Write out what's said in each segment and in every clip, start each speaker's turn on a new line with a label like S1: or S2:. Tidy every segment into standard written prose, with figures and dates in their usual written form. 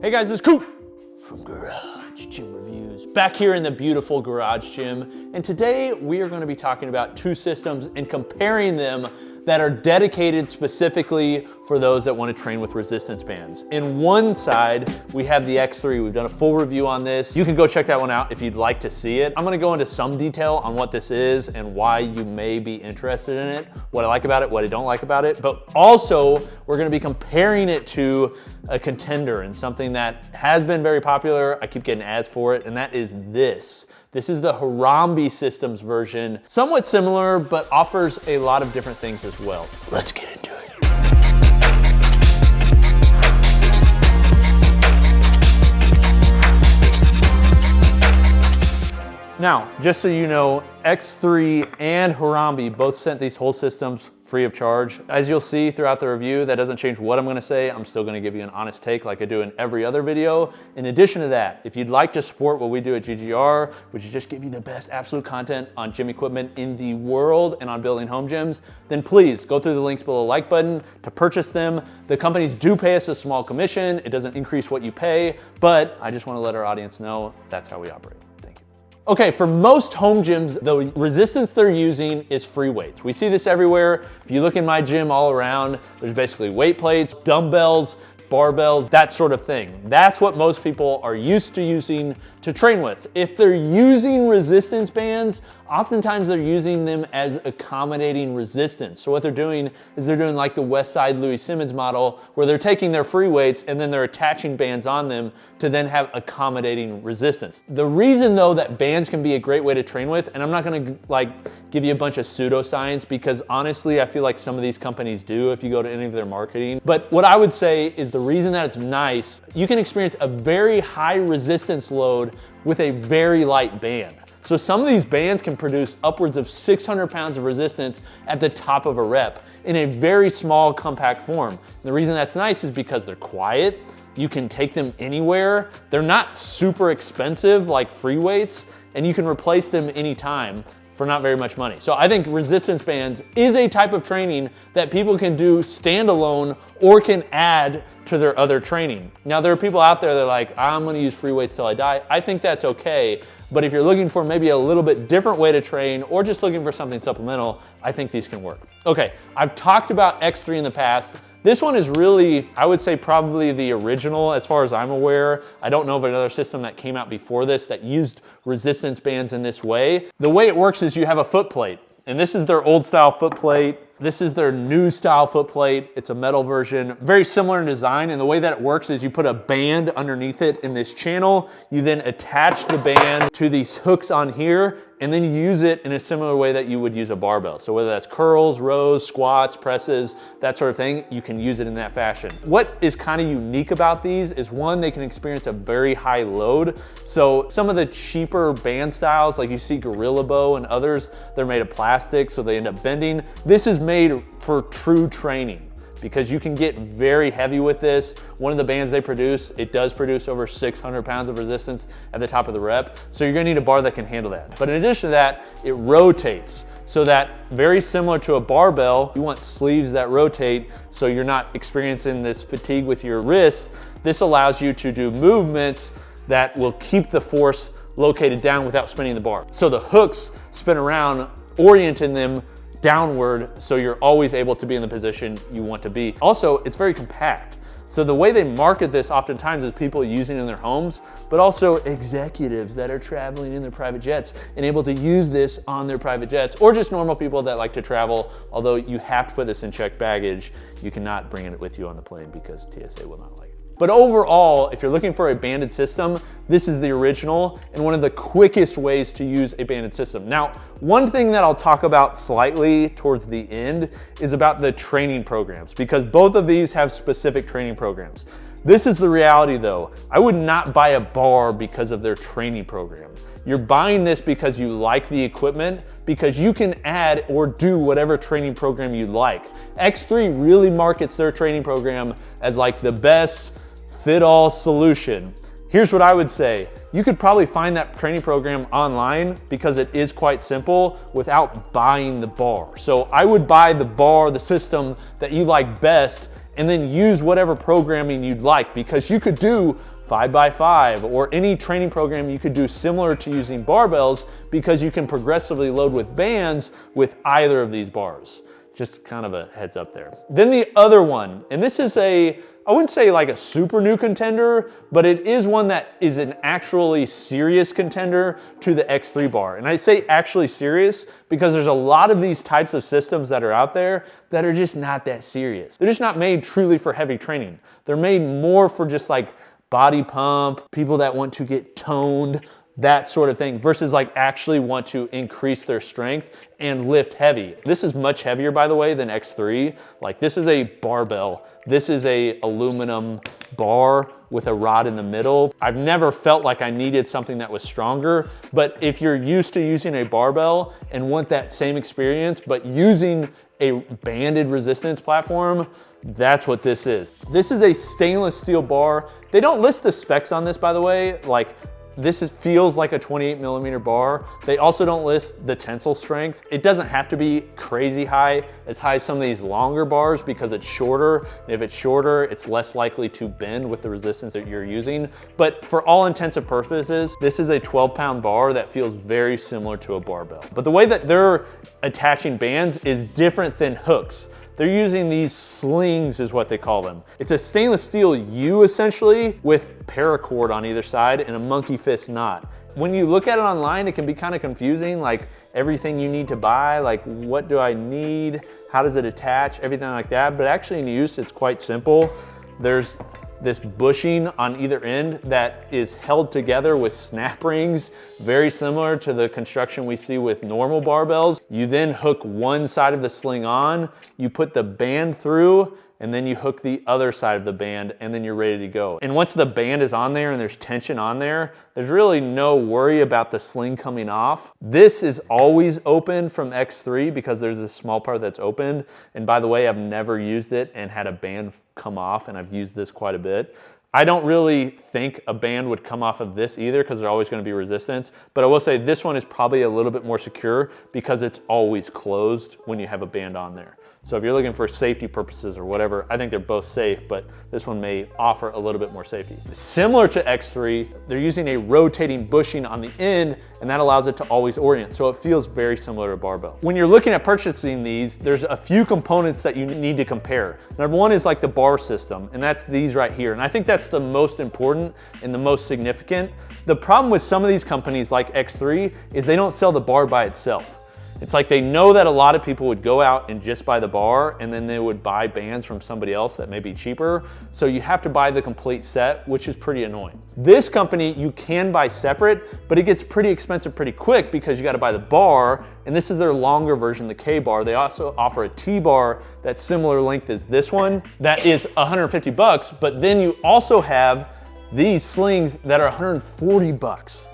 S1: Hey guys, it's Coop from Garage Gym Reviews, back here in the beautiful Garage Gym. And today we are going to be talking about two systems and comparing them that are dedicated specifically for those that want to train with resistance bands. In one side, we have the X3. We've done a full review on this. You can go check that one out if you'd like to see it. I'm going to go into some detail on what this is and why you may be interested in it, what I like about it, what I don't like about it. But also, we're going to be comparing it to a contender and something that has been very popular. I keep getting ads for it, and that is this. This is the Harambe Systems version. Somewhat similar, but offers a lot of different things as well. Let's get into it. Now, just so you know, X3 and Harambe both sent these whole systems free of charge. As you'll see throughout the review, that doesn't change what I'm gonna say. I'm still gonna give you an honest take like I do in every other video. In addition to that, if you'd like to support what we do at GGR, which is just give you the best absolute content on gym equipment in the world and on building home gyms, then please go through the links below the like button to purchase them. The companies do pay us a small commission. It doesn't increase what you pay, but I just wanna let our audience know that's how we operate. Okay, for most home gyms, the resistance they're using is free weights. We see this everywhere. If you look in my gym all around, there's basically weight plates, dumbbells, barbells, that sort of thing. That's what most people are used to using to train with. If they're using resistance bands, oftentimes they're using them as accommodating resistance. So what they're doing is they're doing like the West Side Louis Simmons model, where they're taking their free weights and then they're attaching bands on them to then have accommodating resistance. The reason though that bands can be a great way to train with, and I'm not gonna like give you a bunch of pseudoscience because honestly, I feel like some of these companies do if you go to any of their marketing. But what I would say is the reason that it's nice, you can experience a very high resistance load with a very light band. So some of these bands can produce upwards of 600 pounds of resistance at the top of a rep in a very small, compact form. And the reason that's nice is because they're quiet, you can take them anywhere, they're not super expensive like free weights, and you can replace them anytime for not very much money. So I think resistance bands is a type of training that people can do standalone or can add to their other training. Now there are people out there that are like, I'm gonna use free weights till I die. I think that's okay, but if you're looking for maybe a little bit different way to train or just looking for something supplemental, I think these can work. Okay, I've talked about X3 in the past. This one is really, I would say probably the original as far as I'm aware. I don't know of another system that came out before this that used resistance bands in this way. The way it works is you have a foot plate, and this is their old style foot plate. This is their new style foot plate. It's a metal version, very similar in design. And the way that it works is you put a band underneath it in this channel. You then attach the band to these hooks on here, and then you use it in a similar way that you would use a barbell. So whether that's curls, rows, squats, presses, that sort of thing, you can use it in that fashion. What is kind of unique about these is one, they can experience a very high load. So some of the cheaper band styles, like you see Gorilla Bow and others, they're made of plastic, so they end up bending. This is made for true training, because you can get very heavy with this. One of the bands they produce, it does produce over 600 pounds of resistance at the top of the rep. So you're gonna need a bar that can handle that. But in addition to that, it rotates. So that very similar to a barbell, you want sleeves that rotate so you're not experiencing this fatigue with your wrists. This allows you to do movements that will keep the force located down without spinning the bar. So the hooks spin around, orienting them downward, so you're always able to be in the position you want to be. Also, it's very compact. So the way they market this oftentimes is people using it in their homes, but also executives that are traveling in their private jets and able to use this on their private jets, or just normal people that like to travel, although you have to put this in checked baggage. You cannot bring it with you on the plane because TSA will not like it. But overall, if you're looking for a banded system, this is the original and one of the quickest ways to use a banded system. Now, one thing that I'll talk about slightly towards the end is about the training programs, because both of these have specific training programs. This is the reality though. I would not buy a bar because of their training program. You're buying this because you like the equipment, because you can add or do whatever training program you like. X3 really markets their training program as like the best fit-all solution. Here's what I would say. You could probably find that training program online because it is quite simple without buying the bar. So I would buy the bar, the system that you like best, and then use whatever programming you'd like, because you could do 5x5 or any training program you could do similar to using barbells, because you can progressively load with bands with either of these bars. Just kind of a heads up there. Then the other one, and this is I wouldn't say like a super new contender, but it is one that is an actually serious contender to the X3 bar. And I say actually serious because there's a lot of these types of systems that are out there that are just not that serious. They're just not made truly for heavy training. They're made more for just like body pump, people that want to get toned, that sort of thing, versus like actually want to increase their strength and lift heavy. This is much heavier, by the way, than X3. Like, this is a barbell. This is a aluminum bar with a rod in the middle. I've never felt like I needed something that was stronger, but if you're used to using a barbell and want that same experience, but using a banded resistance platform, that's what this is. This is a stainless steel bar. They don't list the specs on this, by the way. Like, feels like a 28mm bar. They also don't list the tensile strength. It doesn't have to be crazy high as some of these longer bars, because it's shorter. And if it's shorter, it's less likely to bend with the resistance that you're using. But for all intents and purposes, this is a 12-pound bar that feels very similar to a barbell. But the way that they're attaching bands is different than hooks. They're using these slings, is what they call them. It's a stainless steel U essentially with paracord on either side and a monkey fist knot. When you look at it online, it can be kind of confusing, like everything you need to buy, like what do I need? How does it attach? Everything like that. But actually in use, it's quite simple. There's this bushing on either end that is held together with snap rings, very similar to the construction we see with normal barbells. You then hook one side of the sling on, you put the band through, and then you hook the other side of the band, and then you're ready to go. And once the band is on there and there's tension on there, there's really no worry about the sling coming off. This is always open from X3 because there's a small part that's opened. And by the way, I've never used it and had a band come off, and I've used this quite a bit. I don't really think a band would come off of this either, because there's always going to be resistance. But I will say this one is probably a little bit more secure because it's always closed when you have a band on there. So if you're looking for safety purposes or whatever, I think they're both safe, but this one may offer a little bit more safety. Similar to X3, they're using a rotating bushing on the end, and that allows it to always orient. So it feels very similar to a barbell. When you're looking at purchasing these, there's a few components that you need to compare. Number one is like the bar system, and that's these right here. And I think that's the most important and the most significant. The problem with some of these companies like X3 is they don't sell the bar by itself. It's like they know that a lot of people would go out and just buy the bar, and then they would buy bands from somebody else that may be cheaper. So you have to buy the complete set, which is pretty annoying. This company you can buy separate, but it gets pretty expensive pretty quick because you got to buy the bar, and this is their longer version, the K bar. They also offer a T bar that's similar length as this one. That is $150, but then you also have these slings that are $140.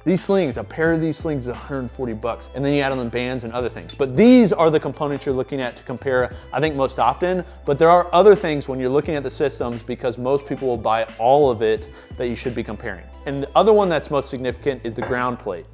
S1: These slings, a pair of these slings is $140, and then you add on the bands and other things. But these are the components you're looking at to compare, I think, most often. But there are other things when you're looking at the systems, because most people will buy all of it, that you should be comparing. And the other one that's most significant is the ground plate.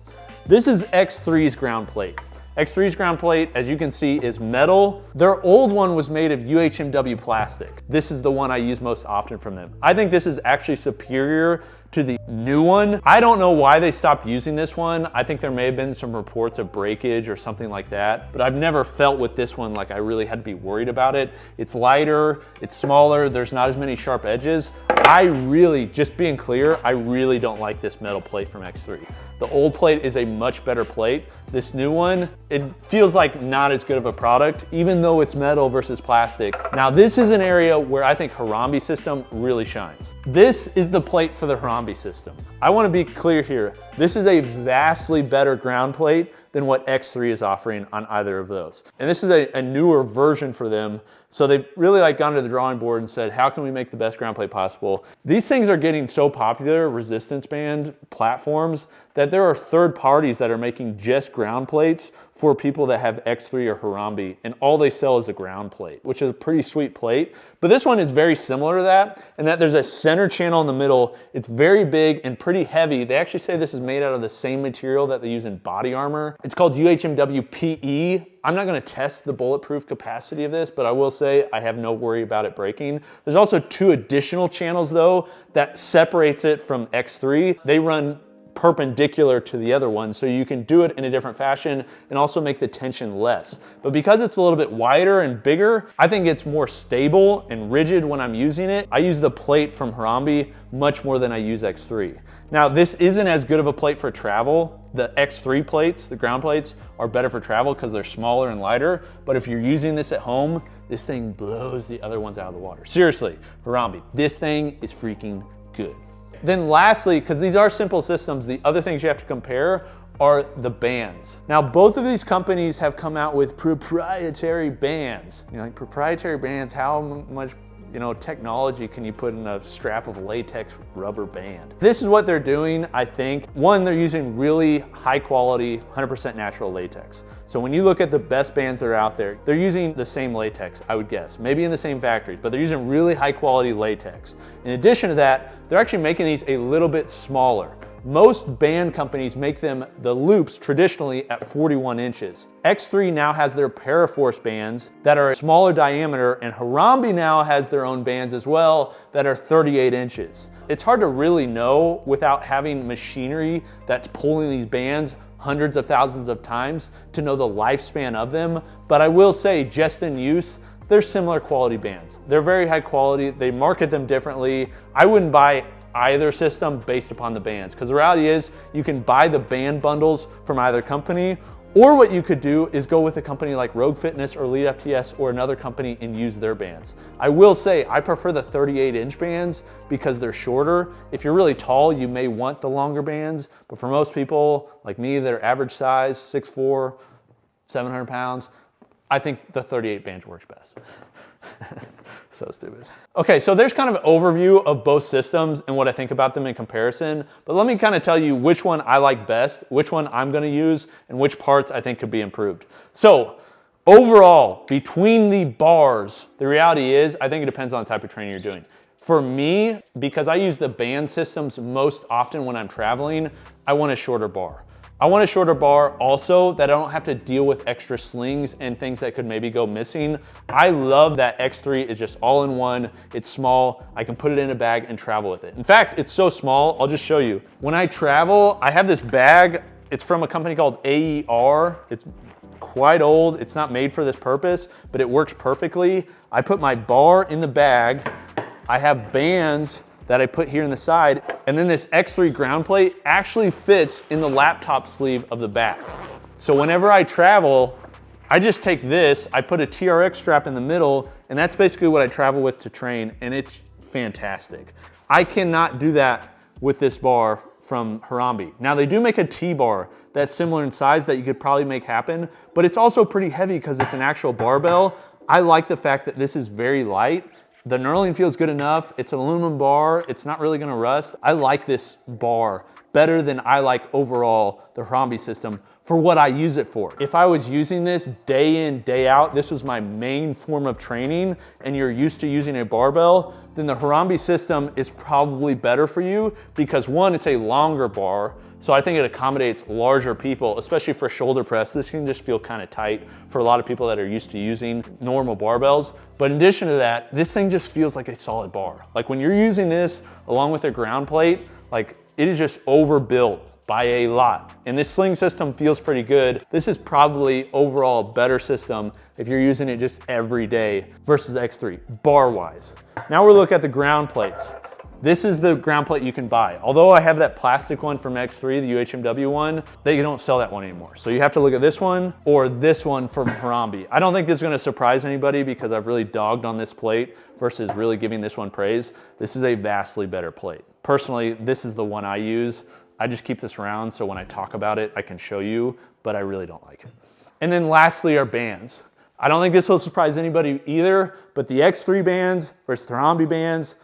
S1: This is X3's ground plate. X3's ground plate, as you can see, is metal. Their old one was made of UHMW plastic. This is the one I use most often from them. I think this is actually superior to the new one. I don't know why they stopped using this one. I think there may have been some reports of breakage or something like that, but I've never felt with this one like I really had to be worried about it. It's lighter, it's smaller, there's not as many sharp edges. I really, just being clear, I really don't like this metal plate from X3. The old plate is a much better plate. This new one, it feels like not as good of a product, even though it's metal versus plastic. Now, this is an area where I think Harambe system really shines. This is the plate for the Harambe system. I want to be clear here. This is a vastly better ground plate than what X3 is offering on either of those. And this is a newer version for them. So they've really gone to the drawing board and said, how can we make the best ground plate possible? These things are getting so popular, resistance band platforms, that there are third parties that are making just ground plates for people that have X3 or Harambe, and all they sell is a ground plate, which is a pretty sweet plate. But this one is very similar to that, in that there's a center channel in the middle. It's very big and pretty heavy. They actually say this is made out of the same material that they use in body armor. It's called UHMW PE. I'm not gonna test the bulletproof capacity of this, but I will say I have no worry about it breaking. There's also 2 additional channels though that separates it from X3. They run perpendicular to the other one, so you can do it in a different fashion and also make the tension less. But because it's a little bit wider and bigger, I think it's more stable and rigid when I'm using it. I use the plate from Harambe much more than I use X3. Now, this isn't as good of a plate for travel. The X3 plates, the ground plates, are better for travel because they're smaller and lighter. But if you're using this at home, this thing blows the other ones out of the water. Seriously, Harambe, this thing is freaking good. Then lastly, because these are simple systems, the other things you have to compare are the bands. Now, both of these companies have come out with proprietary bands. You know, like proprietary bands, how much technology can you put in a strap of latex rubber band? This is what they're doing, I think. One, they're using really high quality, 100% natural latex. So when you look at the best bands that are out there, they're using the same latex, I would guess, maybe in the same factories, but they're using really high quality latex. In addition to that, they're actually making these a little bit smaller. Most band companies make them, the loops, traditionally at 41 inches. X3 now has their Paraforce bands that are a smaller diameter, and Harambe now has their own bands as well that are 38 inches. It's hard to really know without having machinery that's pulling these bands hundreds of thousands of times to know the lifespan of them. But I will say, just in use, they're similar quality bands. They're very high quality. They market them differently. I wouldn't buy either system based upon the bands, because the reality is you can buy the band bundles from either company, or what you could do is go with a company like Rogue Fitness or Elite FTS or another company and use their bands. I will say I prefer the 38-inch bands because they're shorter. If you're really tall, you may want the longer bands, but for most people like me that are average size, 6'4", 700 pounds, I think the 38 band works best. So stupid. Okay, so there's kind of an overview of both systems and what I think about them in comparison, but let me kind of tell you which one I like best, which one I'm gonna use, and which parts I think could be improved. So overall, between the bars, the reality is, I think it depends on the type of training you're doing. For me, because I use the band systems most often when I'm traveling, I want a shorter bar. I want a shorter bar also that I don't have to deal with extra slings and things that could maybe go missing. I love that X3 is just all in one. It's small. I can put it in a bag and travel with it. In fact, it's so small, I'll just show you. When I travel, I have this bag. It's from a company called AER. It's quite old. It's not made for this purpose, but it works perfectly. I put my bar in the bag. I have bands that I put here in the side, and then this X3 ground plate actually fits in the laptop sleeve of the back. So whenever I travel, I just take this, I put a TRX strap in the middle, and that's basically what I travel with to train, and it's fantastic. I cannot do that with this bar from Harambe. Now they do make a T-bar that's similar in size that you could probably make happen, but it's also pretty heavy because it's an actual barbell. I like the fact that this is very light. The knurling feels good enough. It's an aluminum bar. It's not really gonna rust. I like this bar better than I like overall the Harambe system for what I use it for. If I was using this day in, day out, this was my main form of training, and you're used to using a barbell, then the Harambe system is probably better for you because one, it's a longer bar, so I think it accommodates larger people, especially for shoulder press. This can just feel kind of tight for a lot of people that are used to using normal barbells. But in addition to that, this thing just feels like a solid bar. Like when you're using this along with a ground plate, like it is just overbuilt by a lot. And this sling system feels pretty good. This is probably overall a better system if you're using it just every day versus X3, bar-wise. Now we're looking at the ground plates. This is the ground plate you can buy. Although I have that plastic one from X3, the UHMW one, they don't sell that one anymore. So you have to look at this one or this one from Harambe. I don't think this is gonna surprise anybody because I've really dogged on this plate versus really giving this one praise. This is a vastly better plate. Personally, this is the one I use. I just keep this around so when I talk about it, I can show you, but I really don't like it. And then lastly are bands. I don't think this will surprise anybody either, but the X3 bands versus the Harambe bands,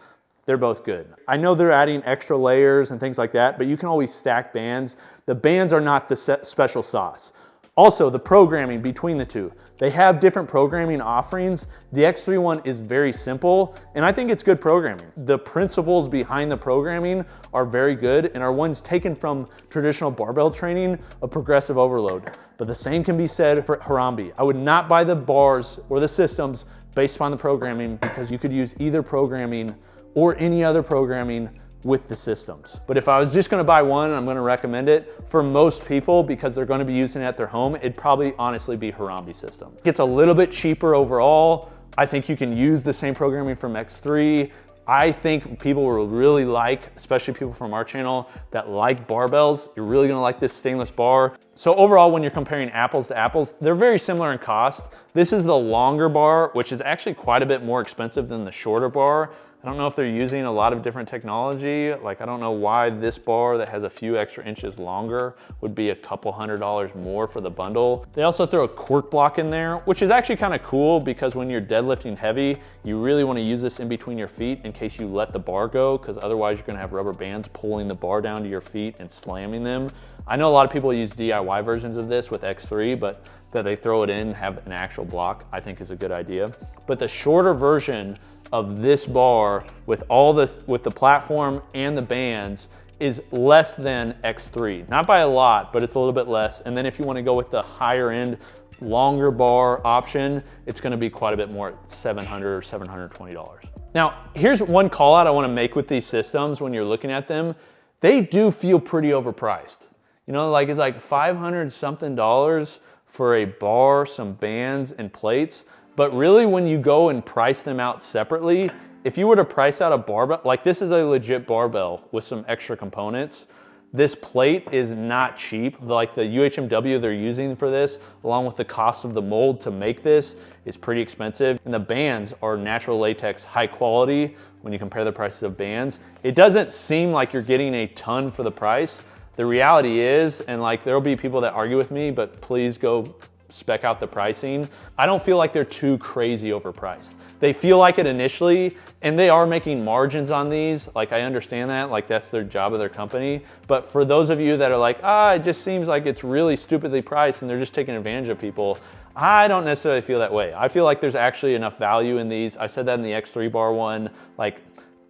S1: they're both good. I know they're adding extra layers and things like that, but you can always stack bands. The bands are not the special sauce. Also, the programming between the two. They have different programming offerings. The X3 one is very simple, and I think it's good programming. The principles behind the programming are very good and are ones taken from traditional barbell training of progressive overload. But the same can be said for Harambe. I would not buy the bars or the systems based upon the programming, because you could use either programming or any other programming with the systems. But if I was just gonna buy one, and I'm gonna recommend it, for most people, because they're gonna be using it at their home, it'd probably honestly be Harambe system. It's a little bit cheaper overall. I think you can use the same programming from X3. I think people will really like, especially people from our channel that like barbells, you're really gonna like this stainless bar. So overall, when you're comparing apples to apples, they're very similar in cost. This is the longer bar, which is actually quite a bit more expensive than the shorter bar. I don't know if they're using a lot of different technology. Like, I don't know why this bar that has a few extra inches longer would be a couple $100 more for the bundle. They also throw a cork block in there, which is actually kind of cool, because when you're deadlifting heavy, you really want to use this in between your feet in case you let the bar go, because otherwise you're going to have rubber bands pulling the bar down to your feet and slamming them. I know a lot of people use DIY versions of this with X3, but that they throw it in and have an actual block, I think is a good idea. But the shorter version of this bar with all this, with the platform and the bands, is less than X3. Not by a lot, but it's a little bit less. And then if you want to go with the higher end, longer bar option, it's going to be quite a bit more at $700 or $720. Now, here's one call out I want to make with these systems when you're looking at them. They do feel pretty overpriced. You know, like it's like $500 something for a bar, some bands and plates. But really, when you go and price them out separately, if you were to price out a barbell, like this is a legit barbell with some extra components. This plate is not cheap. Like the UHMW they're using for this, along with the cost of the mold to make this, is pretty expensive. And the bands are natural latex, high quality when you compare the prices of bands. It doesn't seem like you're getting a ton for the price. The reality is, and like there'll be people that argue with me, but please go spec out the pricing. I don't feel like they're too crazy overpriced. They feel like it initially, and they are making margins on these. Like, I understand that, like that's their job of their company. But for those of you that are like, it just seems like it's really stupidly priced and they're just taking advantage of people, I don't necessarily feel that way. I feel like there's actually enough value in these. I said that in the X3 bar one, like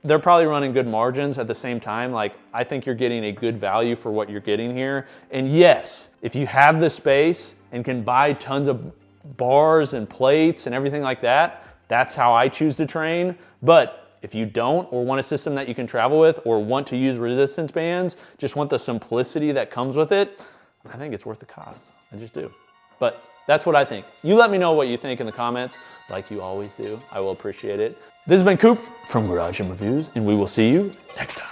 S1: they're probably running good margins at the same time. Like, I think you're getting a good value for what you're getting here. And yes, if you have the space and can buy tons of bars and plates and everything like that, that's how I choose to train. But if you don't, or want a system that you can travel with, or want to use resistance bands, just want the simplicity that comes with it, I think it's worth the cost. I just do. But that's what I think. You let me know what you think in the comments, like you always do. I will appreciate it. This has been Coop from Garage Gym Reviews, and we will see you next time.